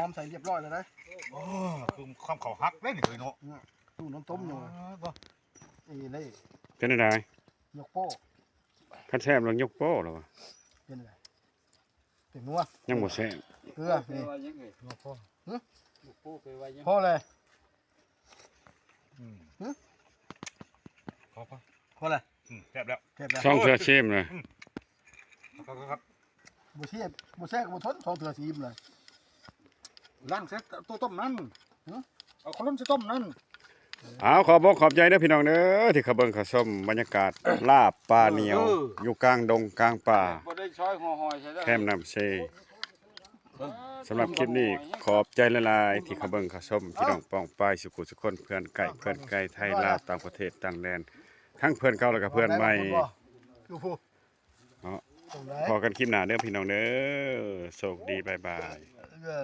อมใส่เรียบร้อยแล้วนะ โอ้คือความเขาฮักได้นี่เคยเนาะ ตู้น้ำต้มอยู่นี่ เป็นอะไร ยกโป้ คันแซ่บลองยกโป้หรอวะ เป็นอะไรเป็นนัว ยังบ่แซ่บ เกลือนี่ พ่อ พ่อเลย พอ พ่อเลย แซ่บแล้ว เก็บแล้ว ช่องเทือชิมเลย ครับ บุเชียบุแซ่กับบุทน2 เถื่อ4เลย ล้างเสร็จตัวต้มนั่นเอาขนมใส่ต้มนั่น เอาขอบอกขอบใจเด้อพี่น้องเด้อที่เขาเบิ่งเขาชมบรรยากาศลาบปลาเหนียว อยู่กลางดงกลางป่า บ่ได้ช้อยห่อหอยใช่แล้ว แคมน้ำเชสำหรับคลิปนี้ขอบใจหลายๆที่เขาเบิ่งเขาชมพี่น้องป้องปายสุขุสุคนเพื่อนไก่ไทยลาวต่างประเทศต่างแดนทั้งเพื่อนเก่าแล้วก็เพื่อนใหม่ ดูผู้ พอกันคลิปหน้าเด้อพี่น้องเด้อโชคดีบ๊ายบาย เออ